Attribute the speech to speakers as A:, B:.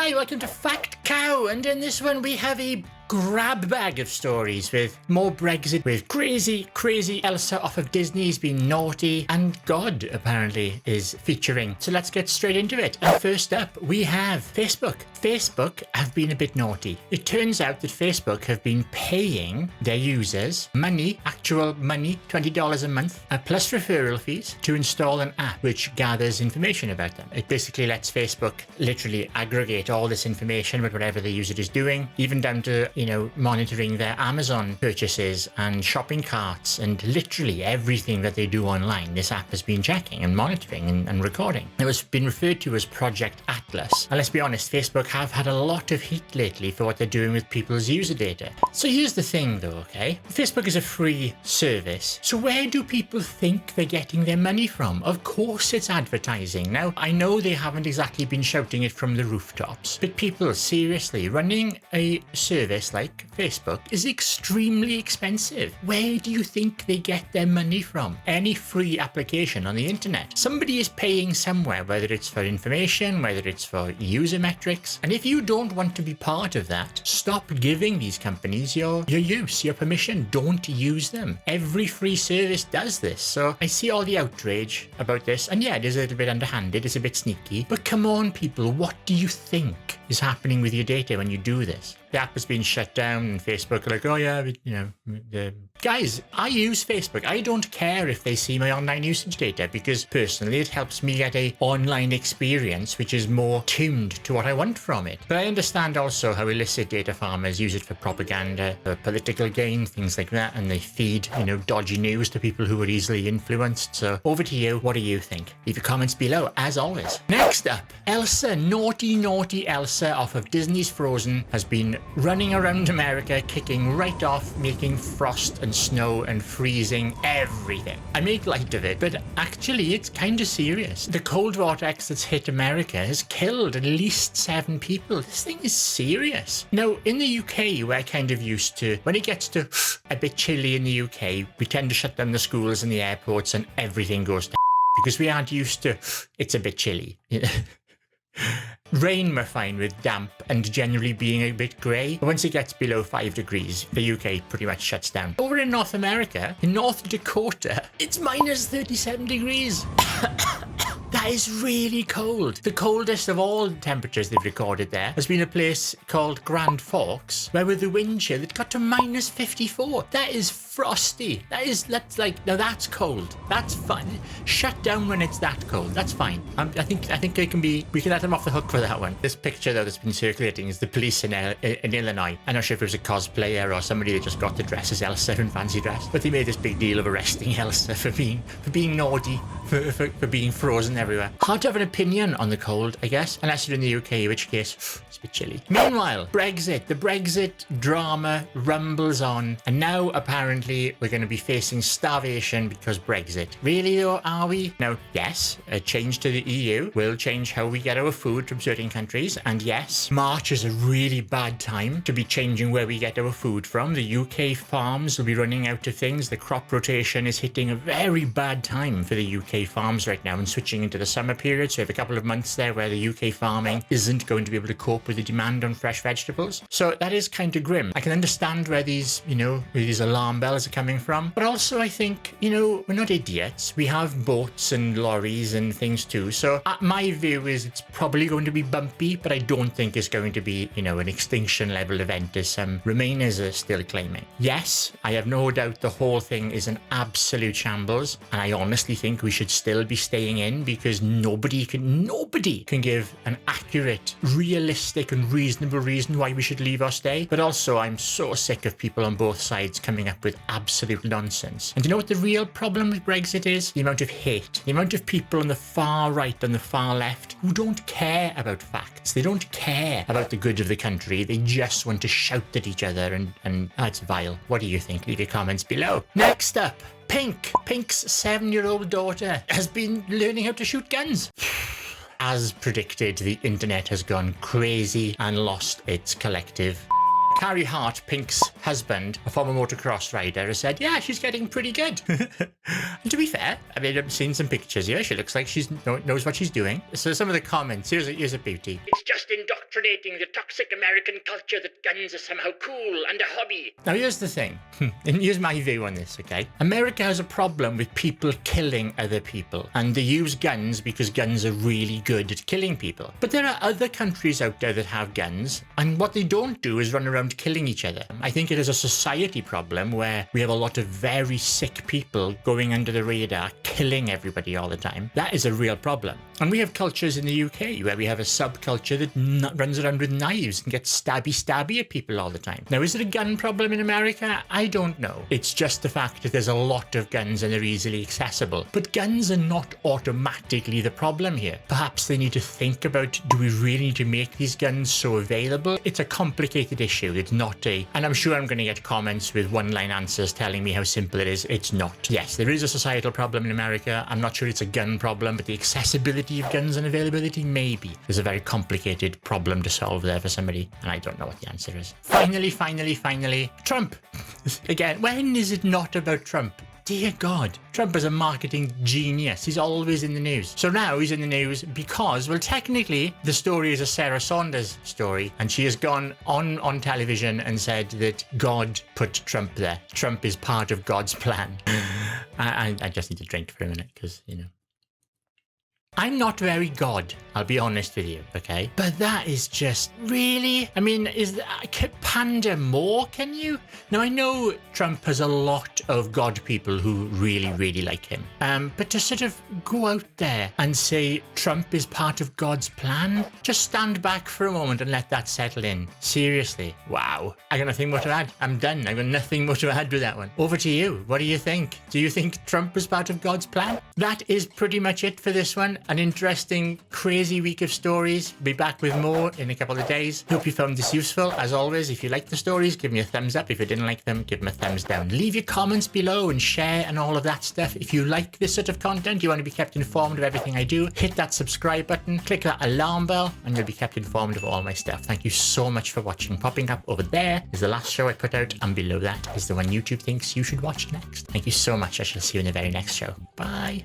A: Hi, welcome to Fact Cow, and in this one we have a grab bag of stories with more Brexit, with crazy Elsa off of Disney's being naughty, and God apparently is featuring. So let's get straight into it. And first up, we have Facebook. Facebook have been a bit naughty. It turns out that Facebook have been paying their users money, actual money, $20 a month, plus referral fees to install an app which gathers information about them. It basically lets Facebook literally aggregate all this information about whatever the user is doing, even down to monitoring their Amazon purchases and shopping carts and literally everything that they do online. This app has been checking and monitoring and recording. It was been referred to as Project Atlas. And let's be honest, Facebook have had a lot of heat lately for what they're doing with people's user data. So here's the thing though, okay? Facebook is a free service. So where do people think they're getting their money from? Of course it's advertising. Now, I know they haven't exactly been shouting it from the rooftops, but people, seriously, running a service like Facebook is extremely expensive. Where do you think they get their money from? Any free application on the internet, somebody is paying somewhere, whether it's for information, whether it's for user metrics. And if you don't want to be part of that, stop giving these companies your permission. Don't use them. Every free service does this. So I see all the outrage about this, and yeah, it is a little bit underhanded, it's a bit sneaky, but come on people, what do you think is happening with your data when you do this? The app has been shut down and Facebook are like, oh yeah, but, guys, I use Facebook. I don't care if they see my online usage data because personally it helps me get a online experience which is more tuned to what I want from it. But I understand also how illicit data farmers use it for propaganda, for political gain, things like that, and they feed, dodgy news to people who are easily influenced. So over to you. What do you think? Leave your comments below, as always. Next up, Elsa, naughty Elsa off of Disney's Frozen has been running around America, kicking right off, making frost and snow and freezing everything. I make light of it, but actually it's kind of serious. The cold vortex that's hit America has killed at least 7 people. This thing is serious. Now, in the UK, we're kind of used to, when it gets to a bit chilly in the UK, we tend to shut down the schools and the airports and everything goes to because we aren't used to, it's a bit chilly. Rain we're fine with, damp and generally being a bit grey. But once it gets below 5 degrees, the UK pretty much shuts down. Over in North America, in North Dakota, it's minus 37 degrees. That is really cold. The coldest of all the temperatures they've recorded there has been a place called Grand Forks, where with the wind chill, it got to minus 54. That is frosty. Now that's cold. That's fun. Shut down when it's that cold. That's fine. I think we can let them off the hook for that one. This picture though that's been circulating is the police in Illinois. I'm not sure if it was a cosplayer or somebody that just got to dress as Elsa in fancy dress, but they made this big deal of arresting Elsa for being naughty, for being frozen everywhere. Hard to have an opinion on the cold, I guess, unless you're in the UK, in which case it's a bit chilly. Meanwhile, Brexit. The Brexit drama rumbles on, and now apparently we're going to be facing starvation because Brexit. Really though, are we? Now, yes, a change to the EU will change how we get our food from certain countries, and yes, March is a really bad time to be changing where we get our food from. The UK farms will be running out of things. The crop rotation is hitting a very bad time for the UK farms right now and switching into the summer period, so we have a couple of months there where the UK farming isn't going to be able to cope with the demand on fresh vegetables. So that is kind of grim. I can understand where these alarm bells are coming from, but also I think, we're not idiots. We have boats and lorries and things too. So my view is it's probably going to be bumpy, but I don't think it's going to be, an extinction level event as some Remainers are still claiming. Yes, I have no doubt the whole thing is an absolute shambles, and I honestly think we should still be staying in because nobody can give an accurate, realistic and reasonable reason why we should leave or stay. But also I'm so sick of people on both sides coming up with absolute nonsense. And do you know what the real problem with Brexit is? The amount of hate, the amount of people on the far right and the far left who don't care about facts. They don't care about the good of the country. They just want to shout at each other and it's vile. What do you think? Leave your comments below. Next up, Pink. Pink's 7-year-old daughter has been learning how to shoot guns. As predicted, the internet has gone crazy and lost its collective Carrie Hart, Pink's husband, a former motocross rider, has said, yeah, she's getting pretty good. And to be fair, I mean, I've seen some pictures here. She looks like she knows what she's doing. So some of the comments, here's a beauty. It's just indoctrinating the toxic American culture that guns are somehow cool and a hobby. Now, here's the thing. And here's my view on this, okay? America has a problem with people killing other people. And they use guns because guns are really good at killing people. But there are other countries out there that have guns. And what they don't do is run around killing each other. I think it is a society problem where we have a lot of very sick people going under the radar, killing everybody all the time. That is a real problem. And we have cultures in the UK where we have a subculture that runs around with knives and gets stabby at people all the time. Now, is it a gun problem in America? I don't know. It's just the fact that there's a lot of guns and they're easily accessible. But guns are not automatically the problem here. Perhaps they need to think about, do we really need to make these guns so available? It's a complicated issue. It's not a... And I'm sure I'm going to get comments with one-line answers telling me how simple it is. It's not. Yes, there is a societal problem in America. I'm not sure it's a gun problem, but the accessibility of guns and availability, maybe. There's a very complicated problem to solve there for somebody, and I don't know what the answer is. Finally, Trump. Again, when is it not about Trump? Dear God, Trump is a marketing genius. He's always in the news. So now he's in the news because, well, technically, the story is a Sarah Saunders story, and she has gone on television and said that God put Trump there. Trump is part of God's plan. I just need to drink for a minute because, you know. I'm not very God, I'll be honest with you, okay? But that is just really... I mean, can pander more, can you? Now, I know Trump has a lot of God people who really like him. But to sort of go out there and say Trump is part of God's plan, just stand back for a moment and let that settle in. Seriously. Wow. I got nothing more to add. I'm done. I've got nothing more to add with that one. Over to you. What do you think? Do you think Trump is part of God's plan? That is pretty much it for this one. An interesting, crazy week of stories. Be back with more in a couple of days. Hope you found this useful. As always, if you liked the stories, give me a thumbs up. If you didn't like them, give them a thumbs down. Leave your comments below and share and all of that stuff. If you like this sort of content, you want to be kept informed of everything I do, hit that subscribe button, click that alarm bell, and you'll be kept informed of all my stuff. Thank you so much for watching. Popping up over there is the last show I put out, and below that is the one YouTube thinks you should watch next. Thank you so much. I shall see you in the very next show. Bye.